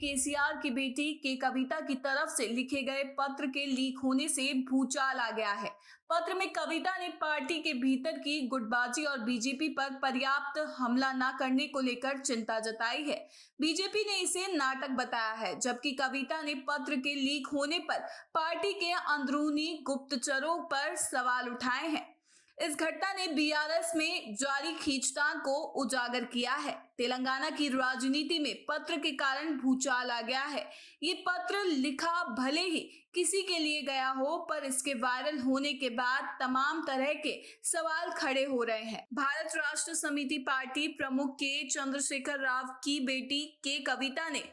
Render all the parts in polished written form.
केसीआर की बेटी के कविता की तरफ से लिखे गए पत्र के लीक होने से भूचाल आ गया है। पत्र में कविता ने पार्टी के भीतर की गुटबाजी और बीजेपी पर पर्याप्त हमला न करने को लेकर चिंता जताई है। बीजेपी ने इसे नाटक बताया है, जबकि कविता ने पत्र के लीक होने पर पार्टी के अंदरूनी गुप्तचरों पर सवाल उठाए हैं। इस घटना ने बीआरएस में जारी खींचतान को उजागर किया है। तेलंगाना की राजनीति में पत्र के कारण भूचाल आ गया है। ये पत्र लिखा भले ही किसी के लिए गया हो, पर इसके वायरल होने के बाद तमाम तरह के सवाल खड़े हो रहे हैं। भारत राष्ट्र समिति पार्टी प्रमुख के चंद्रशेखर राव की बेटी के कविता ने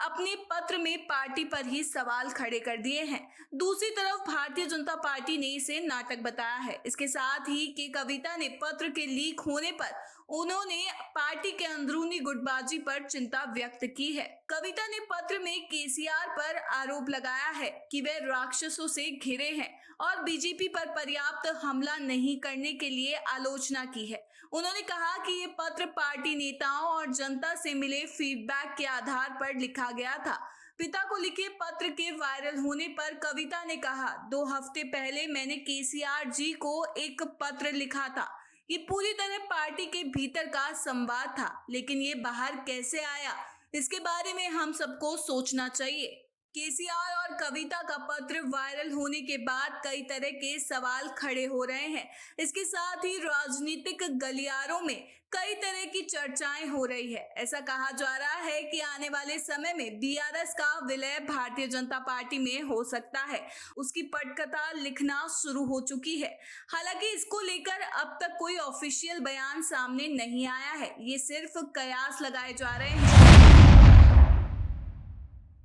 अपने पत्र में पार्टी पर ही सवाल खड़े कर दिए हैं। दूसरी तरफ भारतीय जनता पार्टी ने इसे नाटक बताया है। इसके साथ ही के कविता ने पत्र के लीक होने पर उन्होंने पार्टी के अंदरूनी गुटबाजी पर चिंता व्यक्त की है। कविता ने पत्र में केसीआर पर आरोप लगाया है कि वे राक्षसों से घिरे हैं और बीजेपी पर पर्याप्त हमला नहीं करने के लिए आलोचना की है। उन्होंने कहा कि ये पत्र पार्टी नेताओं और जनता से मिले फीडबैक के आधार पर लिखा गया था। पिता को लिखे पत्र के वायरल होने पर कविता ने कहा, 2 हफ्ते पहले मैंने केसीआर जी को एक पत्र लिखा था। ये पूरी तरह पार्टी के भीतर का संवाद था, लेकिन ये बाहर कैसे आया, इसके बारे में हम सबको सोचना चाहिए। केसीआर और कविता का पत्र वायरल होने के बाद कई तरह के सवाल खड़े हो रहे हैं। इसके साथ ही राजनीतिक गलियारों में कई तरह की चर्चाएं हो रही है। ऐसा कहा जा रहा है कि आने वाले समय में बीआरएस का विलय भारतीय जनता पार्टी में हो सकता है। उसकी पटकथा लिखना शुरू हो चुकी है। हालांकि इसको लेकर अब तक कोई ऑफिशियल बयान सामने नहीं आया है। ये सिर्फ कयास लगाए जा रहे हैं।